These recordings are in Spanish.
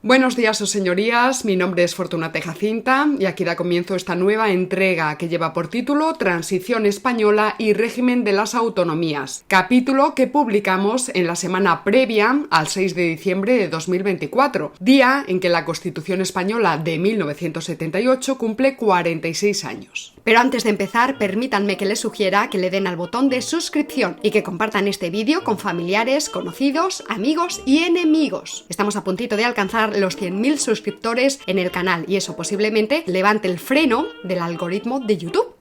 Buenos días, señorías, mi nombre es Fortunata Jacinta y aquí da comienzo esta nueva entrega que lleva por título Transición Española y Régimen de las Autonomías, capítulo que publicamos en la semana previa al 6 de diciembre de 2024, día en que la Constitución Española de 1978 cumple 46 años. Pero antes de empezar, permítanme que les sugiera que le den al botón de suscripción y que compartan este vídeo con familiares, conocidos, amigos y enemigos. Estamos a puntito de alcanzar los 100.000 suscriptores en el canal y eso posiblemente levante el freno del algoritmo de YouTube.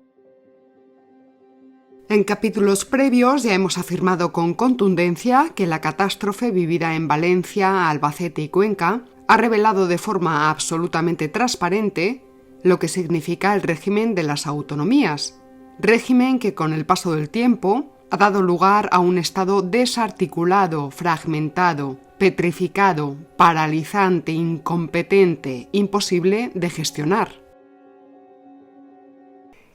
En capítulos previos ya hemos afirmado con contundencia que la catástrofe vivida en Valencia, Albacete y Cuenca ha revelado de forma absolutamente transparente lo que significa el régimen de las autonomías, régimen que con el paso del tiempo ha dado lugar a un Estado desarticulado, fragmentado, petrificado, paralizante, incompetente, imposible de gestionar.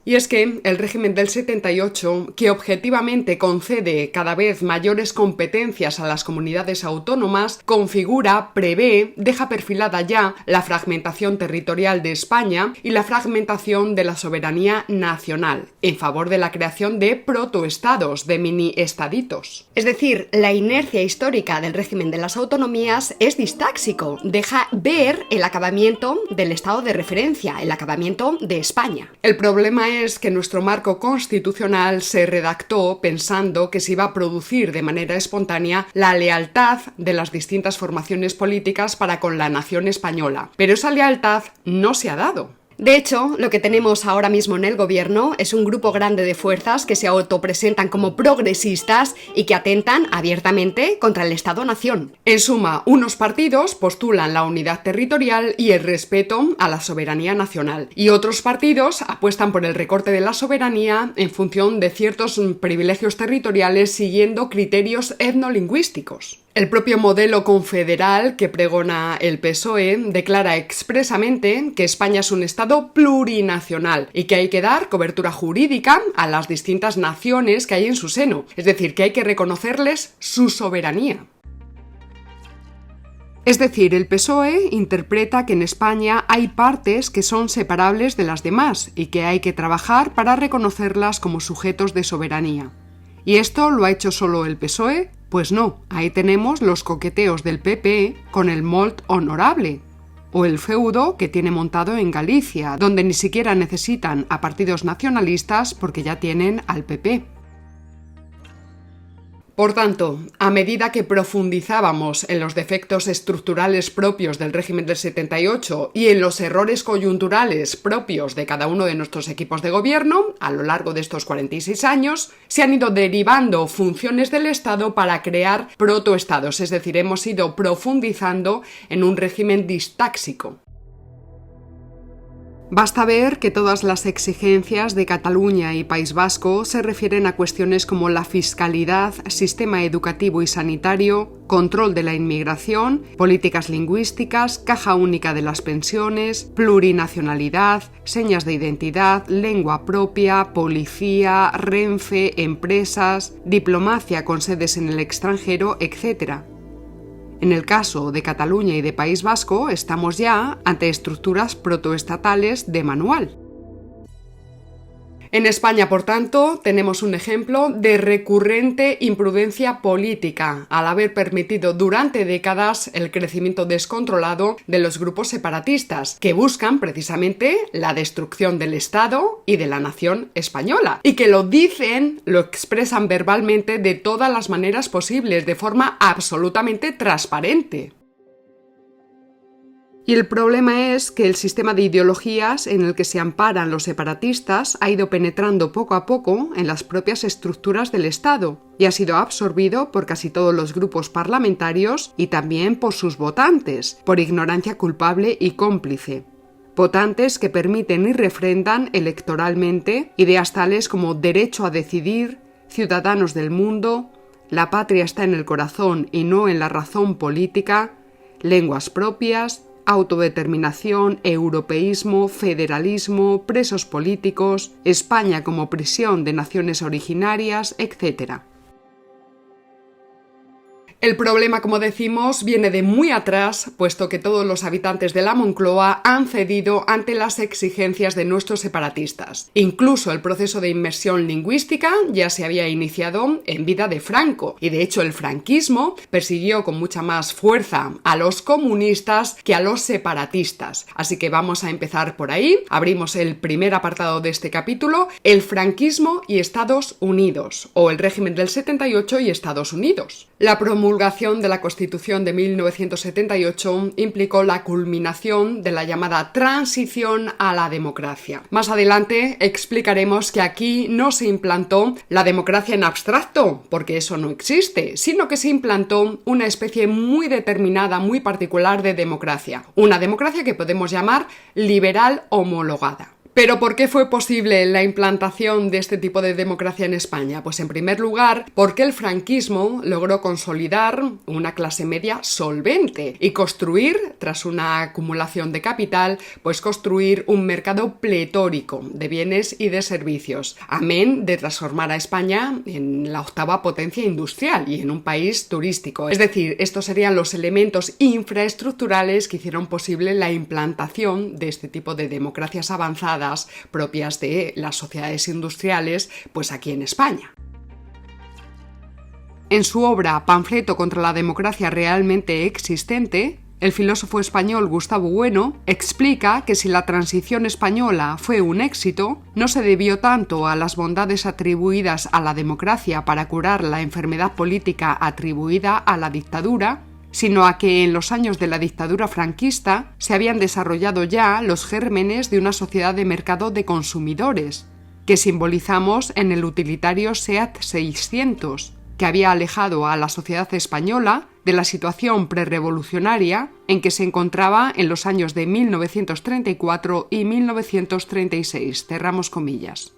Y es que el régimen del 78, que objetivamente concede cada vez mayores competencias a las comunidades autónomas, configura, prevé, deja perfilada ya la fragmentación territorial de España y la fragmentación de la soberanía nacional, en favor de la creación de protoestados, de mini-estaditos. Es decir, la inercia histórica del régimen de las autonomías es distáxico, deja ver el acabamiento del estado de referencia, el acabamiento de España. El problema es que nuestro marco constitucional se redactó pensando que se iba a producir de manera espontánea la lealtad de las distintas formaciones políticas para con la nación española. Pero esa lealtad no se ha dado. De hecho, lo que tenemos ahora mismo en el gobierno es un grupo grande de fuerzas que se autopresentan como progresistas y que atentan abiertamente contra el Estado-nación. En suma, unos partidos postulan la unidad territorial y el respeto a la soberanía nacional, y otros partidos apuestan por el recorte de la soberanía en función de ciertos privilegios territoriales siguiendo criterios etnolingüísticos. El propio modelo confederal que pregona el PSOE declara expresamente que España es un Estado plurinacional y que hay que dar cobertura jurídica a las distintas naciones que hay en su seno, es decir, que hay que reconocerles su soberanía. Es decir, el PSOE interpreta que en España hay partes que son separables de las demás y que hay que trabajar para reconocerlas como sujetos de soberanía. ¿Y esto lo ha hecho solo el PSOE? Pues no, ahí tenemos los coqueteos del PP con el Molt Honorable, o el feudo que tiene montado en Galicia, donde ni siquiera necesitan a partidos nacionalistas porque ya tienen al PP. Por tanto, a medida que profundizábamos en los defectos estructurales propios del régimen del 78 y en los errores coyunturales propios de cada uno de nuestros equipos de gobierno, a lo largo de estos 46 años, se han ido derivando funciones del Estado para crear protoestados, es decir, hemos ido profundizando en un régimen distáxico. Basta ver que todas las exigencias de Cataluña y País Vasco se refieren a cuestiones como la fiscalidad, sistema educativo y sanitario, control de la inmigración, políticas lingüísticas, caja única de las pensiones, plurinacionalidad, señas de identidad, lengua propia, policía, Renfe, empresas, diplomacia con sedes en el extranjero, etc. En el caso de Cataluña y de País Vasco, estamos ya ante estructuras protoestatales de manual. En España, por tanto, tenemos un ejemplo de recurrente imprudencia política, al haber permitido durante décadas el crecimiento descontrolado de los grupos separatistas, que buscan precisamente la destrucción del Estado y de la nación española, y que lo dicen, lo expresan verbalmente de todas las maneras posibles, de forma absolutamente transparente. Y el problema es que el sistema de ideologías en el que se amparan los separatistas ha ido penetrando poco a poco en las propias estructuras del Estado y ha sido absorbido por casi todos los grupos parlamentarios y también por sus votantes, por ignorancia culpable y cómplice. Votantes que permiten y refrendan electoralmente ideas tales como derecho a decidir, ciudadanos del mundo, la patria está en el corazón y no en la razón política, lenguas propias, autodeterminación, europeísmo, federalismo, presos políticos, España como prisión de naciones originarias, etc. El problema, como decimos, viene de muy atrás, puesto que todos los habitantes de la Moncloa han cedido ante las exigencias de nuestros separatistas. Incluso el proceso de inmersión lingüística ya se había iniciado en vida de Franco, y de hecho el franquismo persiguió con mucha más fuerza a los comunistas que a los separatistas. Así que vamos a empezar por ahí. Abrimos el primer apartado de este capítulo, el franquismo y Estados Unidos, o el régimen del 78 y Estados Unidos. La promulgación de la Constitución de 1978 implicó la culminación de la llamada transición a la democracia. Más adelante explicaremos que aquí no se implantó la democracia en abstracto, porque eso no existe, sino que se implantó una especie muy determinada, muy particular de democracia. Una democracia que podemos llamar liberal homologada. ¿Pero por qué fue posible la implantación de este tipo de democracia en España? Pues en primer lugar, porque el franquismo logró consolidar una clase media solvente y construir, tras una acumulación de capital, pues construir un mercado pletórico de bienes y de servicios, amén de transformar a España en la octava potencia industrial y en un país turístico. Es decir, estos serían los elementos infraestructurales que hicieron posible la implantación de este tipo de democracias avanzadas propias de las sociedades industriales, pues aquí en España. En su obra Panfleto contra la democracia realmente existente, el filósofo español Gustavo Bueno explica que si la transición española fue un éxito, no se debió tanto a las bondades atribuidas a la democracia para curar la enfermedad política atribuida a la dictadura, sino a que en los años de la dictadura franquista se habían desarrollado ya los gérmenes de una sociedad de mercado de consumidores, que simbolizamos en el utilitario SEAT 600, que había alejado a la sociedad española de la situación prerrevolucionaria en que se encontraba en los años de 1934 y 1936, cerramos comillas.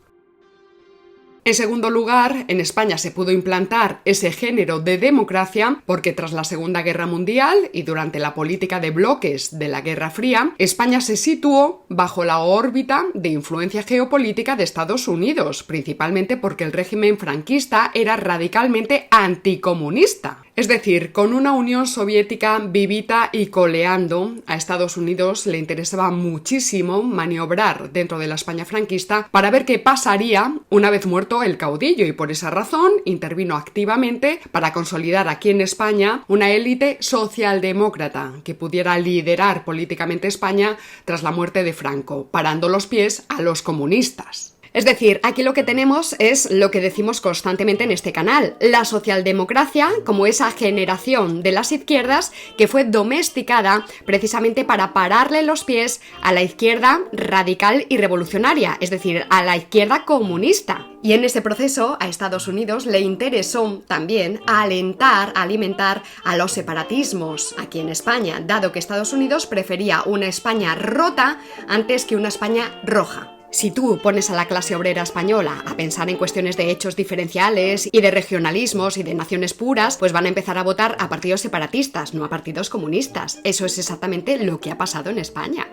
En segundo lugar, en España se pudo implantar ese género de democracia porque tras la Segunda Guerra Mundial y durante la política de bloques de la Guerra Fría, España se situó bajo la órbita de influencia geopolítica de Estados Unidos, principalmente porque el régimen franquista era radicalmente anticomunista. Es decir, con una Unión Soviética vivita y coleando, a Estados Unidos le interesaba muchísimo maniobrar dentro de la España franquista para ver qué pasaría una vez muerto el caudillo, y por esa razón intervino activamente para consolidar aquí en España una élite socialdemócrata que pudiera liderar políticamente España tras la muerte de Franco, parando los pies a los comunistas. Es decir, aquí lo que tenemos es lo que decimos constantemente en este canal, la socialdemocracia como esa generación de las izquierdas que fue domesticada precisamente para pararle los pies a la izquierda radical y revolucionaria, es decir, a la izquierda comunista. Y en ese proceso a Estados Unidos le interesó también alimentar a los separatismos aquí en España, dado que Estados Unidos prefería una España rota antes que una España roja. Si tú pones a la clase obrera española a pensar en cuestiones de hechos diferenciales y de regionalismos y de naciones puras, pues van a empezar a votar a partidos separatistas, no a partidos comunistas. Eso es exactamente lo que ha pasado en España.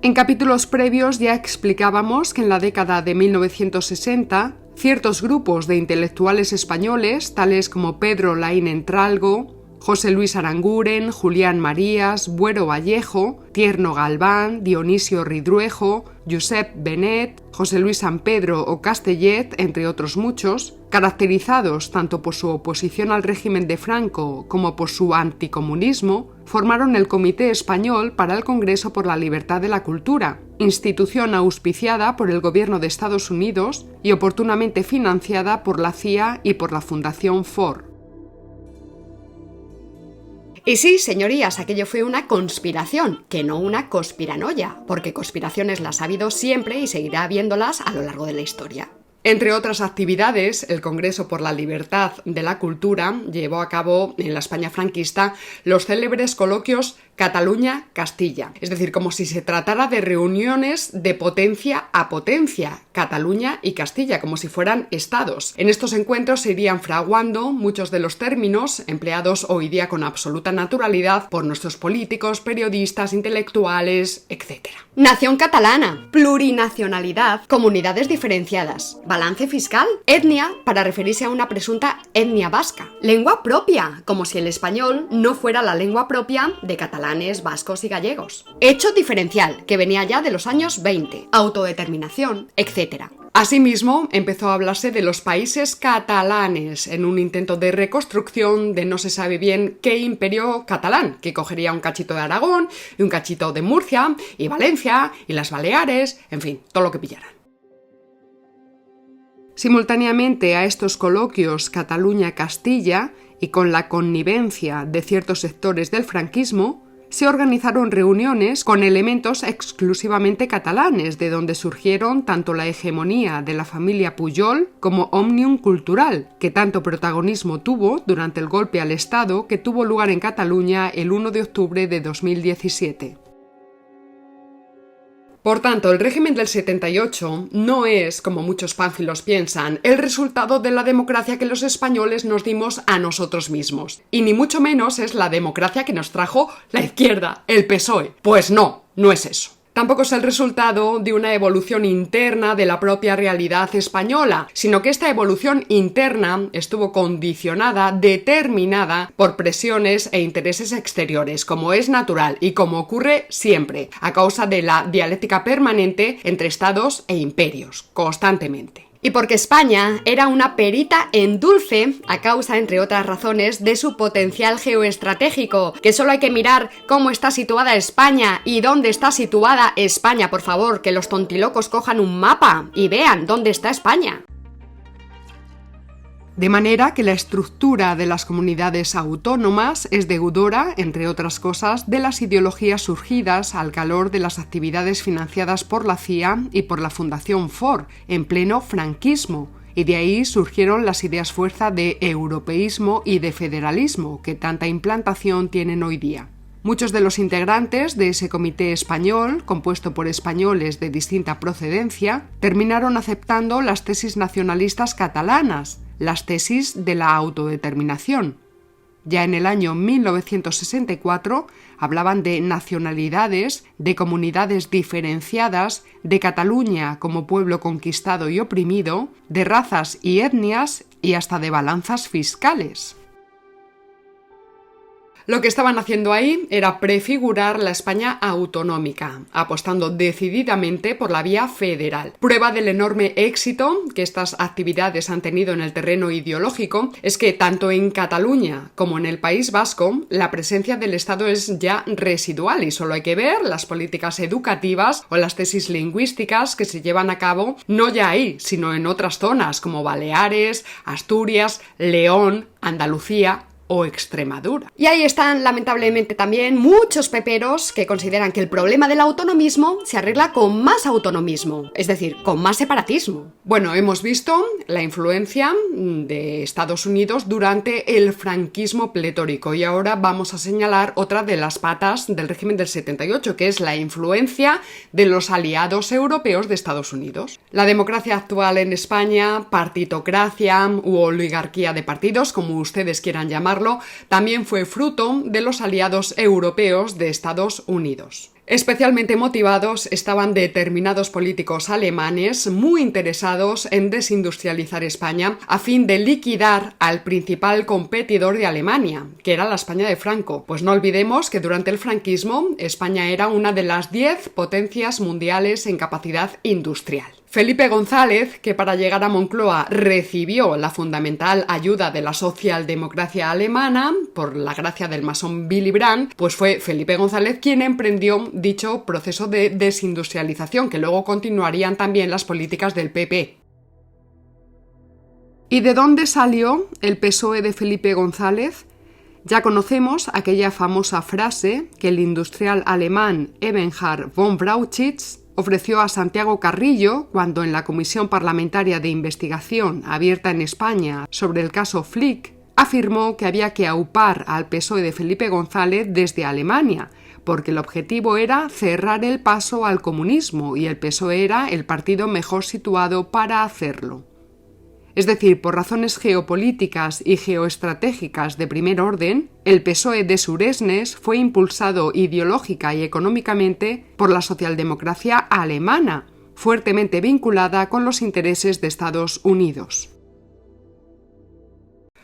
En capítulos previos ya explicábamos que en la década de 1960, ciertos grupos de intelectuales españoles, tales como Pedro Laín Entralgo, José Luis Aranguren, Julián Marías, Buero Vallejo, Tierno Galván, Dionisio Ridruejo, Josep Benet, José Luis San Pedro o Castellet, entre otros muchos, caracterizados tanto por su oposición al régimen de Franco como por su anticomunismo, formaron el Comité Español para el Congreso por la Libertad de la Cultura, institución auspiciada por el gobierno de Estados Unidos y oportunamente financiada por la CIA y por la Fundación Ford. Y sí, señorías, aquello fue una conspiración, que no una conspiranoia, porque conspiraciones las ha habido siempre y seguirá habiéndolas a lo largo de la historia. Entre otras actividades, el Congreso por la Libertad de la Cultura llevó a cabo en la España franquista los célebres coloquios Cataluña-Castilla. Es decir, como si se tratara de reuniones de potencia a potencia, Cataluña y Castilla, como si fueran estados. En estos encuentros se irían fraguando muchos de los términos empleados hoy día con absoluta naturalidad por nuestros políticos, periodistas, intelectuales, etc. Nación catalana, plurinacionalidad, comunidades diferenciadas, balance fiscal, etnia para referirse a una presunta etnia vasca, lengua propia, como si el español no fuera la lengua propia de catalanes, vascos y gallegos, hecho diferencial, que venía ya de los años 20, autodeterminación, etc. Asimismo, empezó a hablarse de los países catalanes en un intento de reconstrucción de no se sabe bien qué imperio catalán, que cogería un cachito de Aragón y un cachito de Murcia y Valencia y las Baleares, en fin, todo lo que pillaran. Simultáneamente a estos coloquios Cataluña-Castilla y con la connivencia de ciertos sectores del franquismo, se organizaron reuniones con elementos exclusivamente catalanes, de donde surgieron tanto la hegemonía de la familia Pujol como Òmnium Cultural, que tanto protagonismo tuvo durante el golpe al Estado que tuvo lugar en Cataluña el 1 de octubre de 2017. Por tanto, el régimen del 78 no es, como muchos pánfilos piensan, el resultado de la democracia que los españoles nos dimos a nosotros mismos. Y ni mucho menos es la democracia que nos trajo la izquierda, el PSOE. Pues no, no es eso. Tampoco es el resultado de una evolución interna de la propia realidad española, sino que esta evolución interna estuvo condicionada, determinada por presiones e intereses exteriores, como es natural y como ocurre siempre, a causa de la dialéctica permanente entre estados e imperios, constantemente. Y porque España era una perita en dulce a causa, entre otras razones, de su potencial geoestratégico, que solo hay que mirar cómo está situada España y dónde está situada España, por favor, que los tontilocos cojan un mapa y vean dónde está España. De manera que la estructura de las comunidades autónomas es deudora, entre otras cosas, de las ideologías surgidas al calor de las actividades financiadas por la CIA y por la Fundación Ford, en pleno franquismo, y de ahí surgieron las ideas fuerza de europeísmo y de federalismo, que tanta implantación tienen hoy día. Muchos de los integrantes de ese comité español, compuesto por españoles de distinta procedencia, terminaron aceptando las tesis nacionalistas catalanas, las tesis de la autodeterminación. Ya en el año 1964 hablaban de nacionalidades, de comunidades diferenciadas, de Cataluña como pueblo conquistado y oprimido, de razas y etnias y hasta de balanzas fiscales. Lo que estaban haciendo ahí era prefigurar la España autonómica, apostando decididamente por la vía federal. Prueba del enorme éxito que estas actividades han tenido en el terreno ideológico es que tanto en Cataluña como en el País Vasco la presencia del Estado es ya residual y solo hay que ver las políticas educativas o las tesis lingüísticas que se llevan a cabo no ya ahí, sino en otras zonas como Baleares, Asturias, León, Andalucía o Extremadura. Y ahí están, lamentablemente, también muchos peperos que consideran que el problema del autonomismo se arregla con más autonomismo, es decir, con más separatismo. Bueno, hemos visto la influencia de Estados Unidos durante el franquismo pletórico y ahora vamos a señalar otra de las patas del régimen del 78, que es la influencia de los aliados europeos de Estados Unidos. La democracia actual en España, partitocracia u oligarquía de partidos, como ustedes quieran llamarlo, también fue fruto de los aliados europeos de Estados Unidos. Especialmente motivados estaban determinados políticos alemanes muy interesados en desindustrializar España a fin de liquidar al principal competidor de Alemania, que era la España de Franco. Pues no olvidemos que durante el franquismo España era una de las 10 potencias mundiales en capacidad industrial. Felipe González, que para llegar a Moncloa recibió la fundamental ayuda de la socialdemocracia alemana por la gracia del masón Willy Brandt, pues fue Felipe González quien emprendió dicho proceso de desindustrialización, que luego continuarían también las políticas del PP. ¿Y de dónde salió el PSOE de Felipe González? Ya conocemos aquella famosa frase que el industrial alemán Eberhard von Brauchitsch ofreció a Santiago Carrillo cuando en la Comisión Parlamentaria de Investigación abierta en España sobre el caso Flick afirmó que había que aupar al PSOE de Felipe González desde Alemania, porque el objetivo era cerrar el paso al comunismo y el PSOE era el partido mejor situado para hacerlo. Es decir, por razones geopolíticas y geoestratégicas de primer orden, el PSOE de Suresnes fue impulsado ideológica y económicamente por la socialdemocracia alemana, fuertemente vinculada con los intereses de Estados Unidos.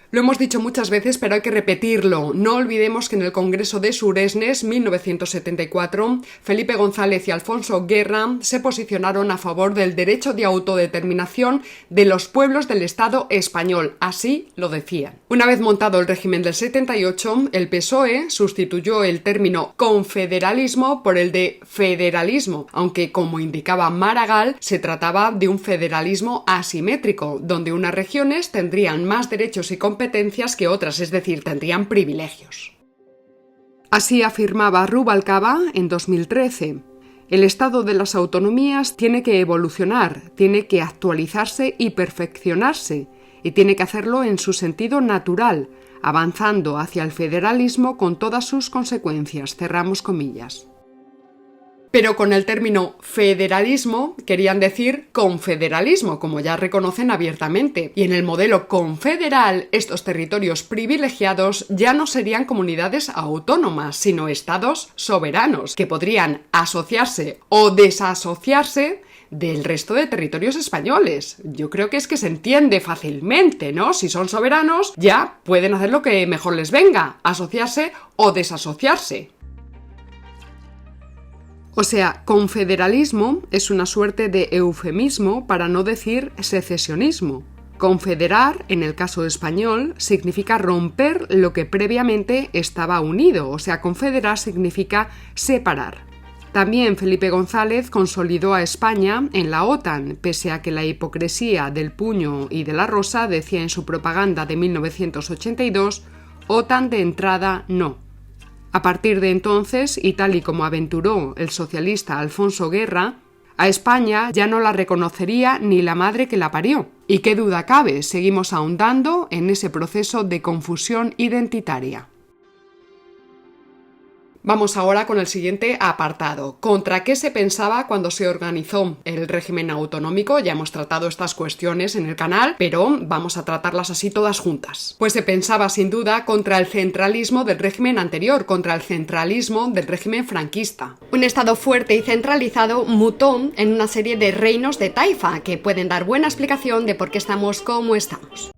Lo hemos dicho muchas veces, pero hay que repetirlo. No olvidemos que en el Congreso de Suresnes, 1974, Felipe González y Alfonso Guerra se posicionaron a favor del derecho de autodeterminación de los pueblos del Estado español. Así lo decían. Una vez montado el régimen del 78, el PSOE sustituyó el término confederalismo por el de federalismo, aunque, como indicaba Maragall, se trataba de un federalismo asimétrico, donde unas regiones tendrían más derechos y competencias que otras, es decir, tendrían privilegios. Así afirmaba Rubalcaba en 2013. El estado de las autonomías tiene que evolucionar, tiene que actualizarse y perfeccionarse, y tiene que hacerlo en su sentido natural, avanzando hacia el federalismo con todas sus consecuencias. Cerramos comillas. Pero con el término federalismo querían decir confederalismo, como ya reconocen abiertamente. Y en el modelo confederal, estos territorios privilegiados ya no serían comunidades autónomas, sino estados soberanos, que podrían asociarse o desasociarse del resto de territorios españoles. Yo creo que es que se entiende fácilmente, ¿no? Si son soberanos, ya pueden hacer lo que mejor les venga, asociarse o desasociarse. O sea, confederalismo es una suerte de eufemismo para no decir secesionismo. Confederar, en el caso español, significa romper lo que previamente estaba unido, o sea, confederar significa separar. También Felipe González consolidó a España en la OTAN, pese a que la hipocresía del puño y de la rosa decía en su propaganda de 1982, OTAN de entrada no. A partir de entonces, y tal y como aventuró el socialista Alfonso Guerra, a España ya no la reconocería ni la madre que la parió. Y qué duda cabe, seguimos ahondando en ese proceso de confusión identitaria. Vamos ahora con el siguiente apartado. ¿Contra qué se pensaba cuando se organizó el régimen autonómico? Ya hemos tratado estas cuestiones en el canal, pero vamos a tratarlas así todas juntas. Pues se pensaba sin duda contra el centralismo del régimen anterior, contra el centralismo del régimen franquista. Un estado fuerte y centralizado mutó en una serie de reinos de taifa que pueden dar buena explicación de por qué estamos como estamos.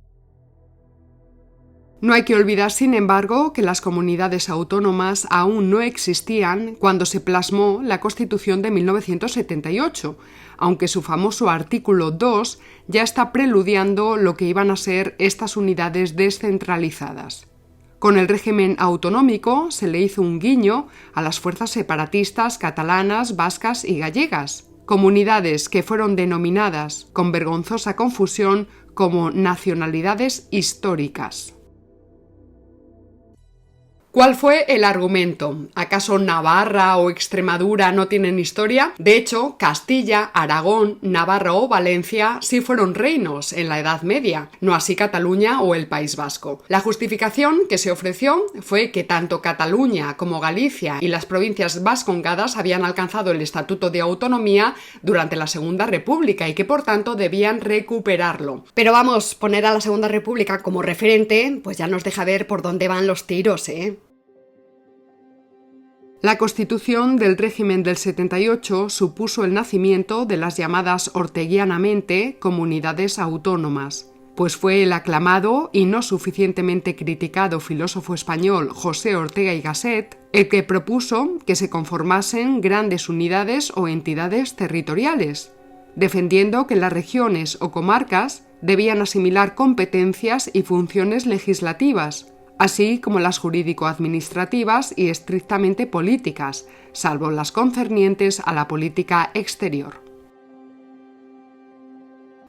No hay que olvidar, sin embargo, que las comunidades autónomas aún no existían cuando se plasmó la Constitución de 1978, aunque su famoso artículo 2 ya está preludiando lo que iban a ser estas unidades descentralizadas. Con el régimen autonómico se le hizo un guiño a las fuerzas separatistas catalanas, vascas y gallegas, comunidades que fueron denominadas, con vergonzosa confusión, como nacionalidades históricas. ¿Cuál fue el argumento? ¿Acaso Navarra o Extremadura no tienen historia? De hecho, Castilla, Aragón, Navarra o Valencia sí fueron reinos en la Edad Media, no así Cataluña o el País Vasco. La justificación que se ofreció fue que tanto Cataluña como Galicia y las provincias vascongadas habían alcanzado el estatuto de autonomía durante la Segunda República y que por tanto debían recuperarlo. Pero vamos, poner a la Segunda República como referente, pues ya nos deja ver por dónde van los tiros, ¿eh? La Constitución del régimen del 78 supuso el nacimiento de las llamadas orteguianamente comunidades autónomas, pues fue el aclamado y no suficientemente criticado filósofo español José Ortega y Gasset el que propuso que se conformasen grandes unidades o entidades territoriales, defendiendo que las regiones o comarcas debían asimilar competencias y funciones legislativas, así como las jurídico-administrativas y estrictamente políticas, salvo las concernientes a la política exterior.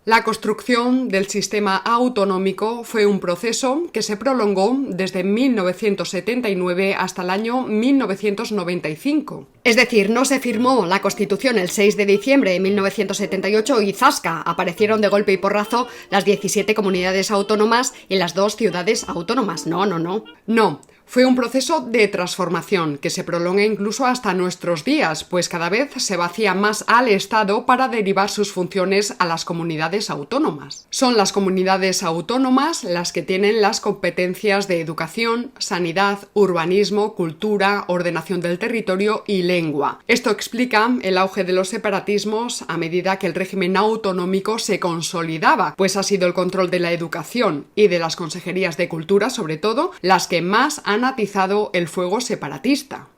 La construcción del sistema autonómico fue un proceso que se prolongó desde 1979 hasta el año 1995. Es decir, no se firmó la Constitución el 6 de diciembre de 1978 y ¡zasca! Aparecieron de golpe y porrazo las 17 comunidades autónomas y las 2 ciudades autónomas. No. No. Fue un proceso de transformación que se prolonga incluso hasta nuestros días, pues cada vez se vacía más al Estado para derivar sus funciones a las comunidades autónomas. Son las comunidades autónomas las que tienen las competencias de educación, sanidad, urbanismo, cultura, ordenación del territorio y lengua. Esto explica el auge de los separatismos a medida que el régimen autonómico se consolidaba, pues ha sido el control de la educación y de las consejerías de cultura, sobre todo, las que más han atizado el fuego separatista.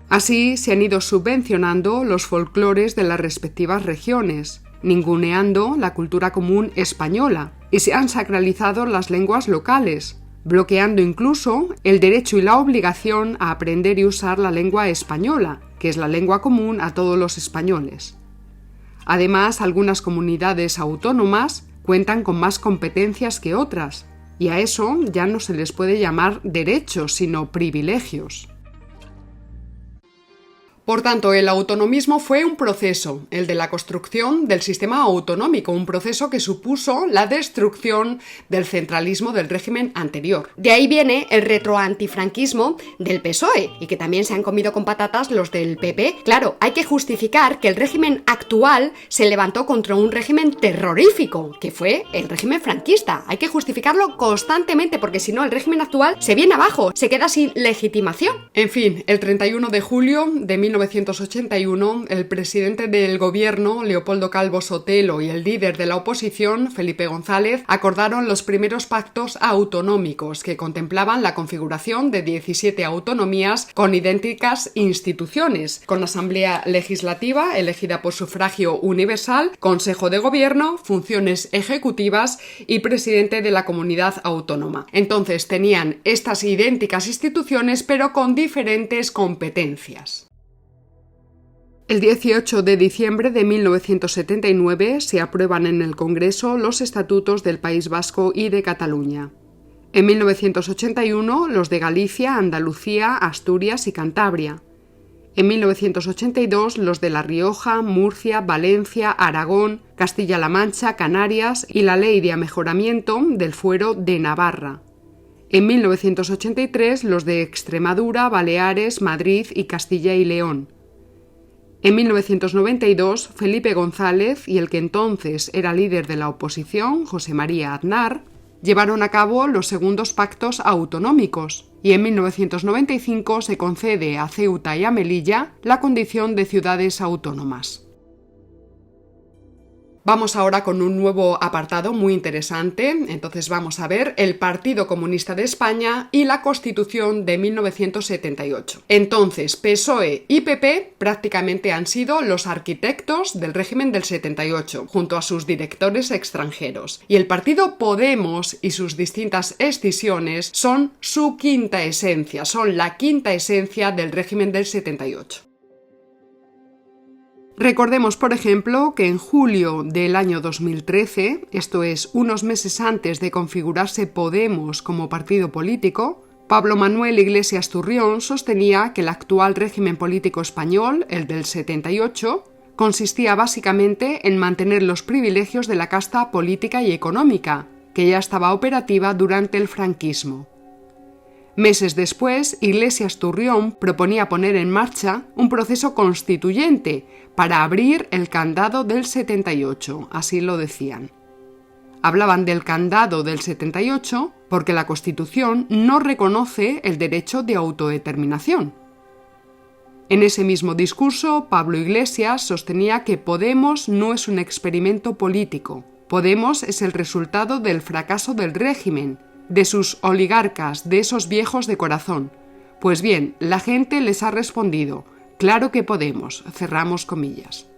Así se han ido subvencionando los folclores de las respectivas regiones, ninguneando la cultura común española, y se han sacralizado las lenguas locales, bloqueando incluso el derecho y la obligación a aprender y usar la lengua española, que es la lengua común a todos los españoles. Además, algunas comunidades autónomas cuentan con más competencias que otras, y a eso ya no se les puede llamar derechos, sino privilegios. Por tanto, el autonomismo fue un proceso, el de la construcción del sistema autonómico, un proceso que supuso la destrucción del centralismo del régimen anterior. De ahí viene el retroantifranquismo del PSOE, y que también se han comido con patatas los del PP. Claro, hay que justificar que el régimen actual se levantó contra un régimen terrorífico, que fue el régimen franquista. Hay que justificarlo constantemente, porque si no, el régimen actual se viene abajo, se queda sin legitimación. En fin, el 31 de julio de 1981, el presidente del gobierno, Leopoldo Calvo Sotelo, y el líder de la oposición, Felipe González, acordaron los primeros pactos autonómicos que contemplaban la configuración de 17 autonomías con idénticas instituciones, con asamblea legislativa elegida por sufragio universal, consejo de gobierno, funciones ejecutivas y presidente de la comunidad autónoma. Entonces tenían estas idénticas instituciones pero con diferentes competencias. El 18 de diciembre de 1979 se aprueban en el Congreso los estatutos del País Vasco y de Cataluña. En 1981 los de Galicia, Andalucía, Asturias y Cantabria. En 1982 los de La Rioja, Murcia, Valencia, Aragón, Castilla-La Mancha, Canarias y la Ley de Amejoramiento del Fuero de Navarra. En 1983 los de Extremadura, Baleares, Madrid y Castilla y León. En 1992, Felipe González y el que entonces era líder de la oposición, José María Aznar, llevaron a cabo los segundos pactos autonómicos y en 1995 se concede a Ceuta y a Melilla la condición de ciudades autónomas. Vamos ahora con un nuevo apartado muy interesante. Entonces vamos a ver el Partido Comunista de España y la Constitución de 1978. Entonces, PSOE y PP prácticamente han sido los arquitectos del régimen del 78, junto a sus directores extranjeros. Y el partido Podemos y sus distintas escisiones son su quinta esencia, son la quinta esencia del régimen del 78. Recordemos, por ejemplo, que en julio del año 2013, esto es, unos meses antes de configurarse Podemos como partido político, Pablo Manuel Iglesias Turrión sostenía que el actual régimen político español, el del 78, consistía básicamente en mantener los privilegios de la casta política y económica, que ya estaba operativa durante el franquismo. Meses después, Iglesias Turrión proponía poner en marcha un proceso constituyente para abrir el candado del 78, así lo decían. Hablaban del candado del 78 porque la Constitución no reconoce el derecho de autodeterminación. En ese mismo discurso, Pablo Iglesias sostenía que Podemos no es un experimento político. Podemos es el resultado del fracaso del régimen, de sus oligarcas, de esos viejos de corazón. Pues bien, la gente les ha respondido: claro que podemos, cerramos comillas.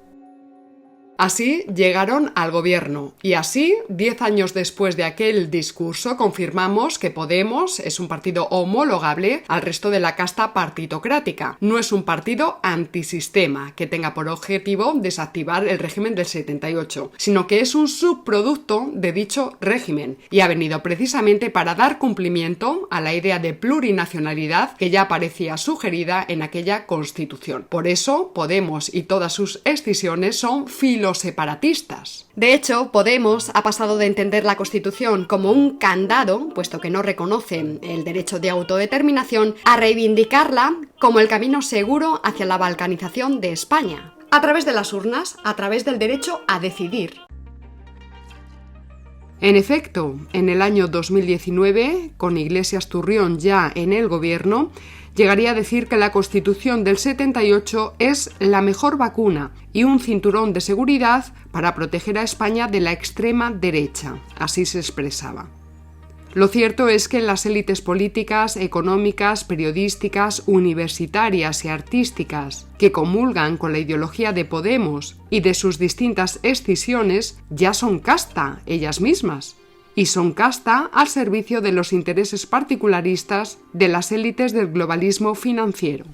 Así llegaron al gobierno y así, 10 años después de aquel discurso, confirmamos que Podemos es un partido homologable al resto de la casta partitocrática. No es un partido antisistema que tenga por objetivo desactivar el régimen del 78, sino que es un subproducto de dicho régimen y ha venido precisamente para dar cumplimiento a la idea de plurinacionalidad que ya aparecía sugerida en aquella Constitución. Por eso, Podemos y todas sus escisiones son filoseparatistas. De hecho, Podemos ha pasado de entender la Constitución como un candado, puesto que no reconoce el derecho de autodeterminación, a reivindicarla como el camino seguro hacia la balcanización de España, a través de las urnas, a través del derecho a decidir. En efecto, en el año 2019, con Iglesias Turrión ya en el gobierno, llegaría a decir que la Constitución del 78 es la mejor vacuna y un cinturón de seguridad para proteger a España de la extrema derecha, así se expresaba. Lo cierto es que las élites políticas, económicas, periodísticas, universitarias y artísticas que comulgan con la ideología de Podemos y de sus distintas escisiones ya son casta ellas mismas. Y son casta al servicio de los intereses particularistas de las élites del globalismo financiero.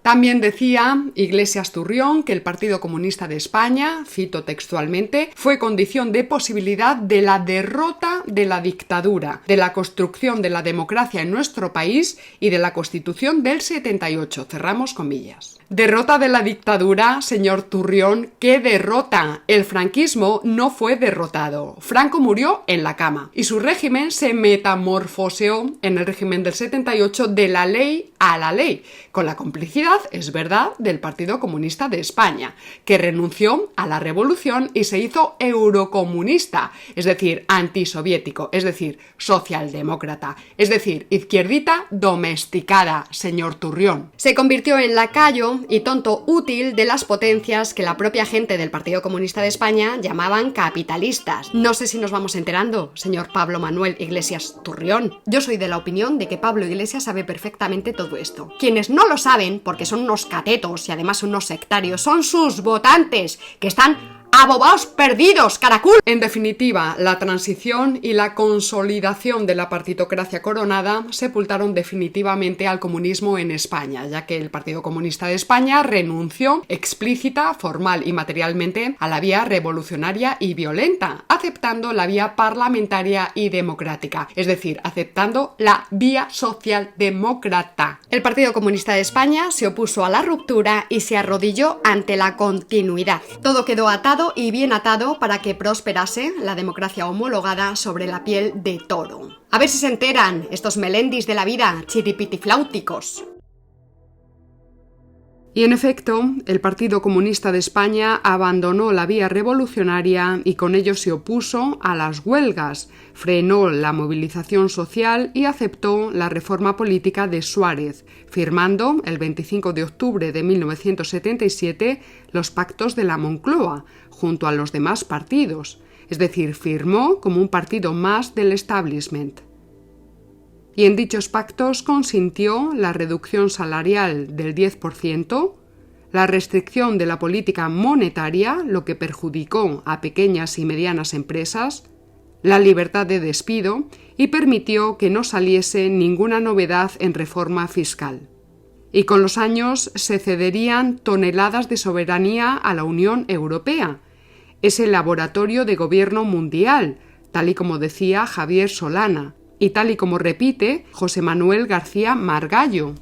También decía Iglesias Turrión que el Partido Comunista de España, cito textualmente, fue condición de posibilidad de la derrota de la dictadura, de la construcción de la democracia en nuestro país y de la Constitución del 78, cerramos comillas. Derrota de la dictadura, señor Turrión, ¿qué derrota? El franquismo no fue derrotado. Franco murió en la cama y su régimen se metamorfoseó en el régimen del 78 de la ley a la ley, con la complicidad, es verdad, del Partido Comunista de España, que renunció a la revolución y se hizo eurocomunista, es decir, antisoviético, es decir, socialdemócrata, es decir, izquierdita domesticada, señor Turrión. Se convirtió en lacayo y tonto útil de las potencias que la propia gente del Partido Comunista de España llamaban capitalistas. No sé si nos vamos enterando, señor Pablo Manuel Iglesias Turrión. Yo soy de la opinión de que Pablo Iglesias sabe perfectamente todo esto. Quienes no lo saben, porque son unos catetos y además unos sectarios, son sus votantes, que están ¡abobaos perdidos, caracul! En definitiva, la transición y la consolidación de la partitocracia coronada sepultaron definitivamente al comunismo en España, ya que el Partido Comunista de España renunció explícita, formal y materialmente a la vía revolucionaria y violenta, aceptando la vía parlamentaria y democrática, es decir, aceptando la vía socialdemócrata. El Partido Comunista de España se opuso a la ruptura y se arrodilló ante la continuidad. Todo quedó atado y bien atado para que prosperase la democracia homologada sobre la piel de toro. A ver si se enteran estos melendis de la vida, chiripitifláuticos. Y en efecto, el Partido Comunista de España abandonó la vía revolucionaria y con ello se opuso a las huelgas, frenó la movilización social y aceptó la reforma política de Suárez, firmando el 25 de octubre de 1977 los pactos de la Moncloa, junto a los demás partidos, es decir, firmó como un partido más del establishment. Y en dichos pactos consintió la reducción salarial del 10%, la restricción de la política monetaria, lo que perjudicó a pequeñas y medianas empresas, la libertad de despido y permitió que no saliese ninguna novedad en reforma fiscal. Y con los años se cederían toneladas de soberanía a la Unión Europea, ese laboratorio de gobierno mundial, tal y como decía Javier Solana, y tal y como repite José Manuel García Margallo.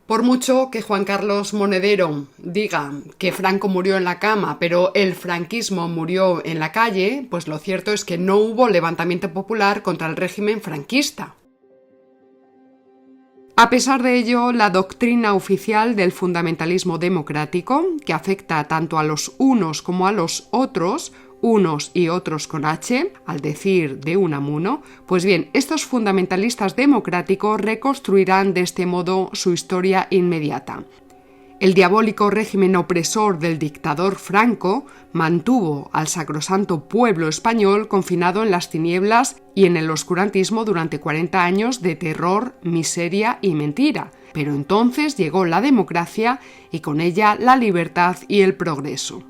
Por mucho que Juan Carlos Monedero diga que Franco murió en la cama, pero el franquismo murió en la calle, pues lo cierto es que no hubo levantamiento popular contra el régimen franquista. A pesar de ello, la doctrina oficial del fundamentalismo democrático, que afecta tanto a los unos como a los otros, unos y otros con H, al decir de Unamuno, pues bien, estos fundamentalistas democráticos reconstruirán de este modo su historia inmediata. El diabólico régimen opresor del dictador Franco mantuvo al sacrosanto pueblo español confinado en las tinieblas y en el oscurantismo durante 40 años de terror, miseria y mentira. pero entonces llegó la democracia y con ella la libertad y el progreso.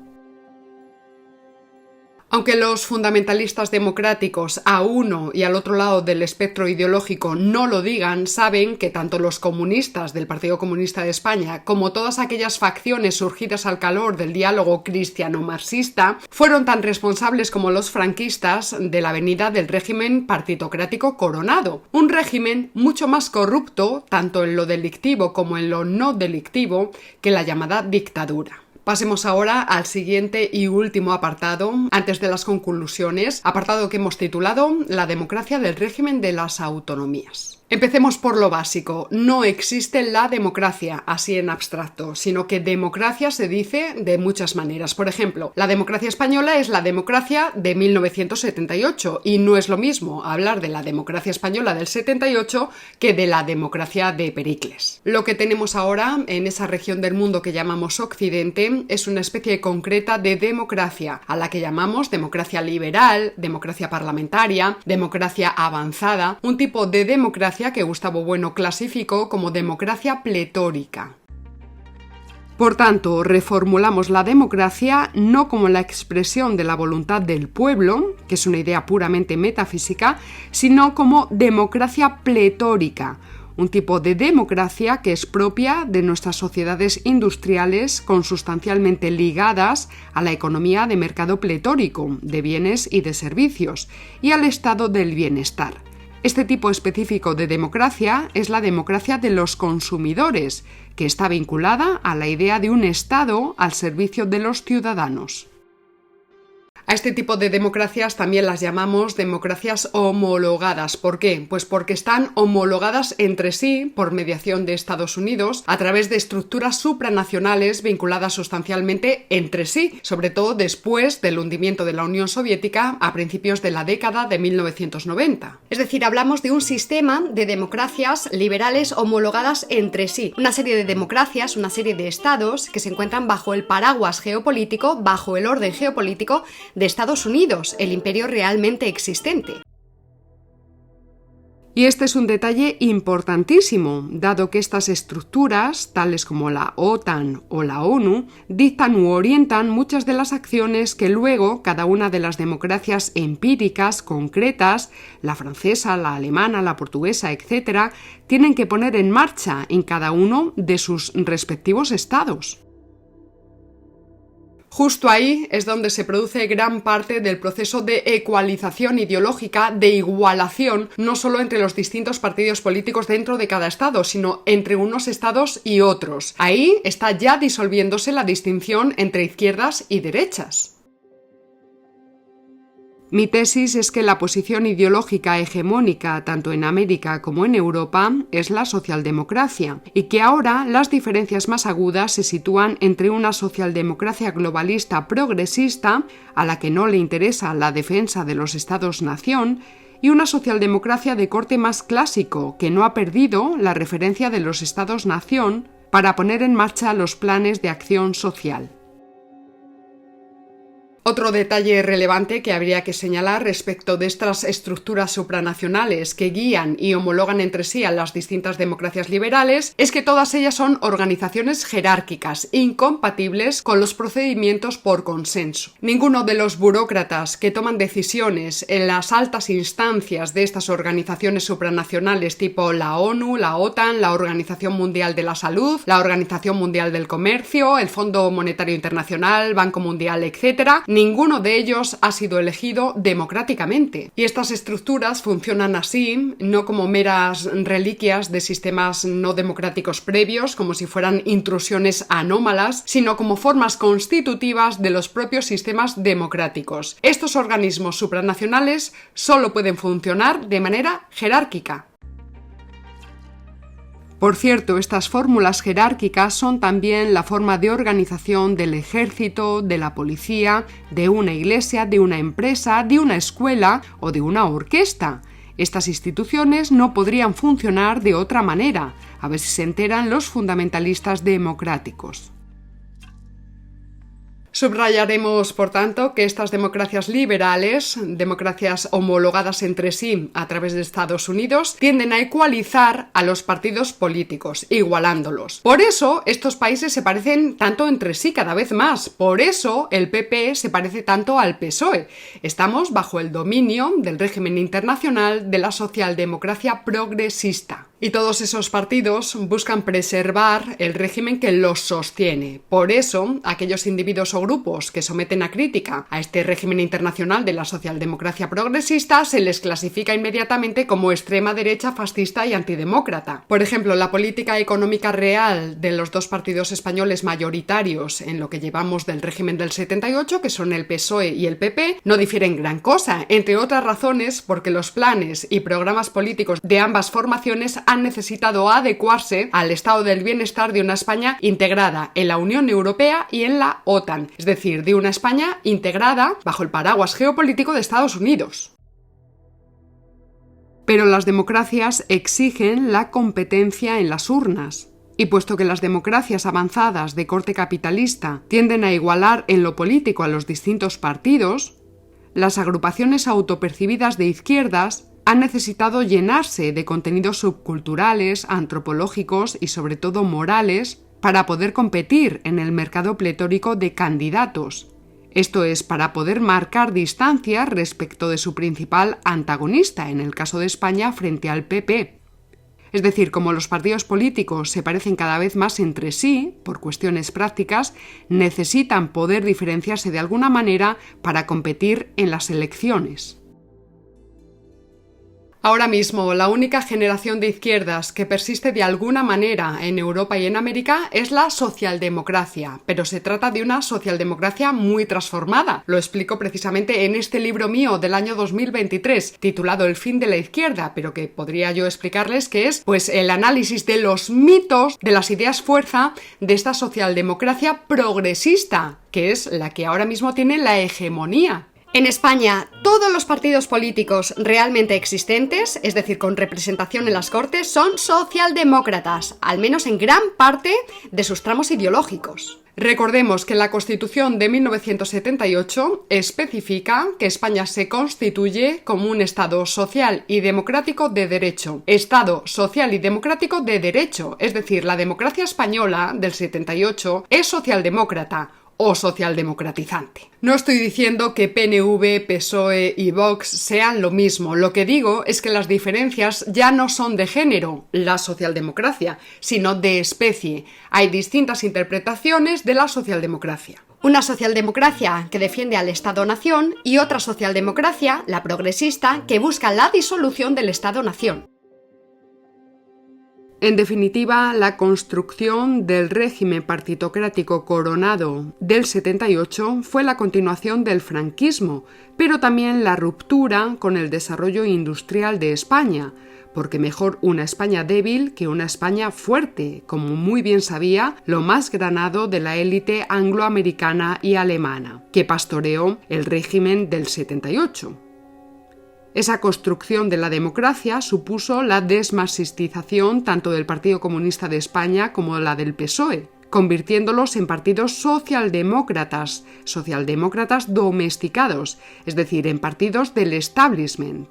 Aunque los fundamentalistas democráticos a uno y al otro lado del espectro ideológico no lo digan, saben que tanto los comunistas del Partido Comunista de España como todas aquellas facciones surgidas al calor del diálogo cristiano-marxista fueron tan responsables como los franquistas de la venida del régimen partitocrático coronado, un régimen mucho más corrupto, tanto en lo delictivo como en lo no delictivo, que la llamada dictadura. Pasemos ahora al siguiente y último apartado, antes de las conclusiones, apartado que hemos titulado La democracia del régimen de las autonomías. Empecemos por lo básico. No existe la democracia así en abstracto, sino que democracia se dice de muchas maneras. Por ejemplo, la democracia española es la democracia de 1978 y no es lo mismo hablar de la democracia española del 78 que de la democracia de Pericles. Lo que tenemos ahora en esa región del mundo que llamamos Occidente es una especie concreta de democracia, a la que llamamos democracia liberal, democracia parlamentaria, democracia avanzada, un tipo de democracia que Gustavo Bueno clasificó como democracia pletórica. Por tanto, reformulamos la democracia no como la expresión de la voluntad del pueblo, que es una idea puramente metafísica, sino como democracia pletórica, un tipo de democracia que es propia de nuestras sociedades industriales consustancialmente ligadas a la economía de mercado pletórico, de bienes y de servicios, y al estado del bienestar. Este tipo específico de democracia es la democracia de los consumidores, que está vinculada a la idea de un Estado al servicio de los ciudadanos. A este tipo de democracias también las llamamos democracias homologadas. ¿Por qué? Pues porque están homologadas entre sí por mediación de Estados Unidos a través de estructuras supranacionales vinculadas sustancialmente entre sí, sobre todo después del hundimiento de la Unión Soviética a principios de la década de 1990. Es decir, hablamos de un sistema de democracias liberales homologadas entre sí. Una serie de democracias, una serie de estados que se encuentran bajo el paraguas geopolítico, bajo el orden geopolítico de Estados Unidos, el imperio realmente existente. Y este es un detalle importantísimo, dado que estas estructuras, tales como la OTAN o la ONU, dictan u orientan muchas de las acciones que luego cada una de las democracias empíricas, concretas, la francesa, la alemana, la portuguesa, etc., tienen que poner en marcha en cada uno de sus respectivos estados. Justo ahí es donde se produce gran parte del proceso de ecualización ideológica, de igualación, no solo entre los distintos partidos políticos dentro de cada estado, sino entre unos estados y otros. Ahí está ya disolviéndose la distinción entre izquierdas y derechas. Mi tesis es que la posición ideológica hegemónica tanto en América como en Europa es la socialdemocracia y que ahora las diferencias más agudas se sitúan entre una socialdemocracia globalista progresista, a la que no le interesa la defensa de los estados-nación, y una socialdemocracia de corte más clásico, que no ha perdido la referencia de los estados-nación para poner en marcha los planes de acción social. Otro detalle relevante que habría que señalar respecto de estas estructuras supranacionales que guían y homologan entre sí a las distintas democracias liberales es que todas ellas son organizaciones jerárquicas, incompatibles con los procedimientos por consenso. Ninguno de los burócratas que toman decisiones en las altas instancias de estas organizaciones supranacionales tipo la ONU, la OTAN, la Organización Mundial de la Salud, la Organización Mundial del Comercio, el Fondo Monetario Internacional, Banco Mundial, etc., ninguno de ellos ha sido elegido democráticamente. Y estas estructuras funcionan así, no como meras reliquias de sistemas no democráticos previos, como si fueran intrusiones anómalas, sino como formas constitutivas de los propios sistemas democráticos. Estos organismos supranacionales solo pueden funcionar de manera jerárquica. Por cierto, estas fórmulas jerárquicas son también la forma de organización del ejército, de la policía, de una iglesia, de una empresa, de una escuela o de una orquesta. Estas instituciones no podrían funcionar de otra manera, a ver si se enteran los fundamentalistas democráticos. Subrayaremos, por tanto, que estas democracias liberales, democracias homologadas entre sí a través de Estados Unidos, tienden a ecualizar a los partidos políticos, igualándolos. Por eso, estos países se parecen tanto entre sí cada vez más. Por eso, el PP se parece tanto al PSOE. Estamos bajo el dominio del régimen internacional de la socialdemocracia progresista. Y todos esos partidos buscan preservar el régimen que los sostiene. Por eso, aquellos individuos o grupos que someten a crítica a este régimen internacional de la socialdemocracia progresista se les clasifica inmediatamente como extrema derecha, fascista y antidemócrata. Por ejemplo, la política económica real de los dos partidos españoles mayoritarios en lo que llevamos del régimen del 78, que son el PSOE y el PP, no difieren gran cosa, entre otras razones porque los planes y programas políticos de ambas formaciones han necesitado adecuarse al estado del bienestar de una España integrada en la Unión Europea y en la OTAN, es decir, de una España integrada bajo el paraguas geopolítico de Estados Unidos. Pero las democracias exigen la competencia en las urnas. Y puesto que las democracias avanzadas de corte capitalista tienden a igualar en lo político a los distintos partidos, las agrupaciones autopercibidas de izquierdas han necesitado llenarse de contenidos subculturales, antropológicos y sobre todo morales para poder competir en el mercado pletórico de candidatos. Esto es, para poder marcar distancias respecto de su principal antagonista, en el caso de España, frente al PP. Es decir, como los partidos políticos se parecen cada vez más entre sí, por cuestiones prácticas, necesitan poder diferenciarse de alguna manera para competir en las elecciones. Ahora mismo, la única generación de izquierdas que persiste de alguna manera en Europa y en América es la socialdemocracia, pero se trata de una socialdemocracia muy transformada. Lo explico precisamente en este libro mío del año 2023, titulado El fin de la izquierda, pero que podría yo explicarles que es, pues, el análisis de los mitos, de las ideas fuerza de esta socialdemocracia progresista, que es la que ahora mismo tiene la hegemonía. En España, todos los partidos políticos realmente existentes, es decir, con representación en las Cortes, son socialdemócratas, al menos en gran parte de sus tramos ideológicos. Recordemos que la Constitución de 1978 especifica que España se constituye como un Estado social y democrático de derecho. Estado social y democrático de derecho, es decir, la democracia española del 78 es socialdemócrata o socialdemocratizante. No estoy diciendo que PNV, PSOE y Vox sean lo mismo. Lo que digo es que las diferencias ya no son de género, la socialdemocracia, sino de especie. Hay distintas interpretaciones de la socialdemocracia. Una socialdemocracia que defiende al Estado-nación y otra socialdemocracia, la progresista, que busca la disolución del Estado-nación. En definitiva, la construcción del régimen partitocrático coronado del 78 fue la continuación del franquismo, pero también la ruptura con el desarrollo industrial de España, porque mejor una España débil que una España fuerte, como muy bien sabía lo más granado de la élite angloamericana y alemana, que pastoreó el régimen del 78. Esa construcción de la democracia supuso la desmarxistización tanto del Partido Comunista de España como la del PSOE, convirtiéndolos en partidos socialdemócratas domesticados, es decir, en partidos del establishment.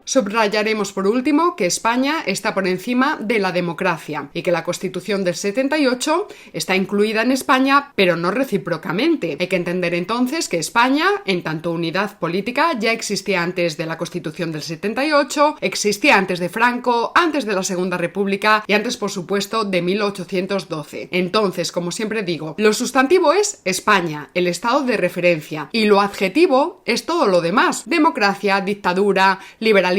Subrayaremos por último que España está por encima de la democracia y que la Constitución del 78 está incluida en España, pero no recíprocamente. Hay que entender entonces que España, en tanto unidad política, ya existía antes de la Constitución del 78, existía antes de Franco, antes de la Segunda República y antes, por supuesto, de 1812. Entonces, como siempre digo, lo sustantivo es España, el estado de referencia, y lo adjetivo es todo lo demás: democracia, dictadura, liberalismo,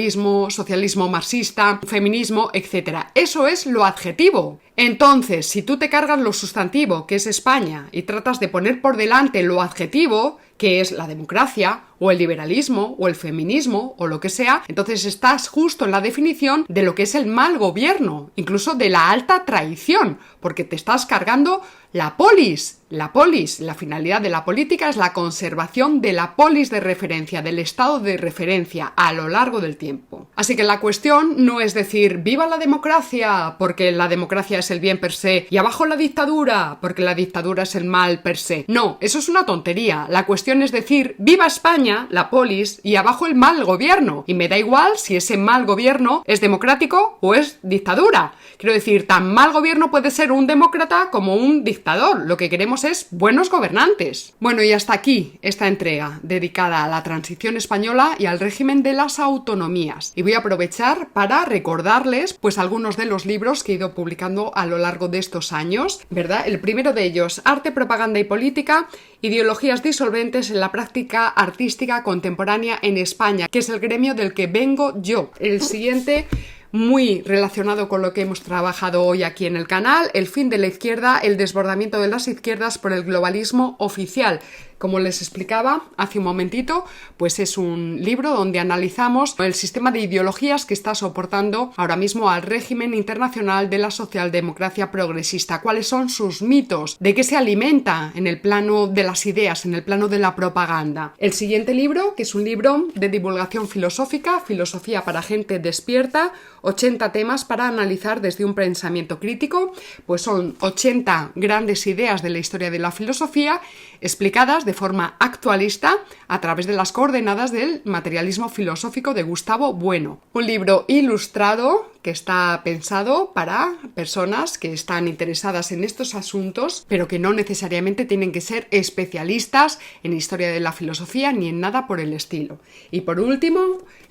socialismo marxista, feminismo, etc. Eso es lo adjetivo. Entonces, si tú te cargas lo sustantivo, que es España, y tratas de poner por delante lo adjetivo, que es la democracia, o el liberalismo, o el feminismo, o lo que sea, entonces estás justo en la definición de lo que es el mal gobierno, incluso de la alta traición, porque te estás cargando la polis. La finalidad de la política es la conservación de la polis de referencia, del estado de referencia a lo largo del tiempo. Así que la cuestión no es decir ¡viva la democracia! Porque la democracia es el bien per se, y abajo la dictadura, porque la dictadura es el mal per se. No, eso es una tontería. La cuestión es decir ¡viva España! La polis, y abajo el mal gobierno. Y me da igual si ese mal gobierno es democrático o es dictadura. Quiero decir, tan mal gobierno puede ser un demócrata como un dictador. Lo que queremos es buenos gobernantes. Bueno, y hasta aquí esta entrega dedicada a la transición española y al régimen de las autonomías. Y voy a aprovechar para recordarles pues algunos de los libros que he ido publicando a lo largo de estos años, ¿verdad? El primero de ellos, Arte, Propaganda y Política, Ideologías disolventes en la práctica artística contemporánea en España, que es el gremio del que vengo yo. El siguiente, muy relacionado con lo que hemos trabajado hoy aquí en el canal, El fin de la izquierda, el desbordamiento de las izquierdas por el globalismo oficial. Como les explicaba hace un momentito, pues es un libro donde analizamos el sistema de ideologías que está soportando ahora mismo al régimen internacional de la socialdemocracia progresista. ¿Cuáles son sus mitos? ¿De qué se alimenta en el plano de las ideas, en el plano de la propaganda? El siguiente libro, que es un libro de divulgación filosófica, Filosofía para gente despierta, 80 temas para analizar desde un pensamiento crítico, pues son 80 grandes ideas de la historia de la filosofía explicadas de forma actualista a través de las coordenadas del materialismo filosófico de Gustavo Bueno. Un libro ilustrado que está pensado para personas que están interesadas en estos asuntos, pero que no necesariamente tienen que ser especialistas en historia de la filosofía ni en nada por el estilo. Y por último,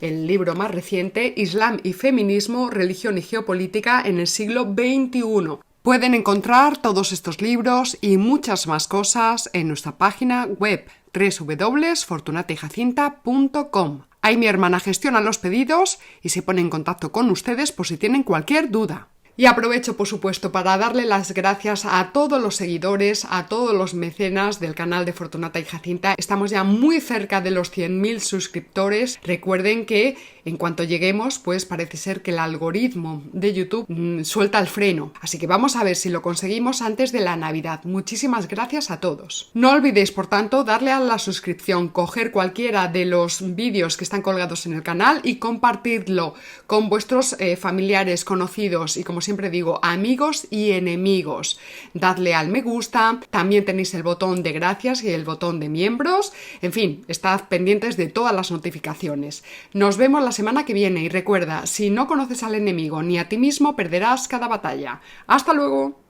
el libro más reciente, Islam y feminismo, religión y geopolítica en el siglo XXI. Pueden encontrar todos estos libros y muchas más cosas en nuestra página web www.fortunatayacinta.com. Ahí mi hermana gestiona los pedidos y se pone en contacto con ustedes por si tienen cualquier duda. Y aprovecho, por supuesto, para darle las gracias a todos los seguidores, a todos los mecenas del canal de Fortunata y Jacinta. Estamos ya muy cerca de los 100.000 suscriptores. Recuerden que en cuanto lleguemos, pues parece ser que el algoritmo de YouTube suelta el freno. Así que vamos a ver si lo conseguimos antes de la Navidad. Muchísimas gracias a todos. No olvidéis, por tanto, darle a la suscripción, coger cualquiera de los vídeos que están colgados en el canal y compartirlo con vuestros familiares, conocidos y, como siempre digo, amigos y enemigos. Dadle al me gusta, también tenéis el botón de gracias y el botón de miembros. En fin, estad pendientes de todas las notificaciones. Nos vemos la semana que viene y recuerda, si no conoces al enemigo ni a ti mismo, perderás cada batalla. ¡Hasta luego!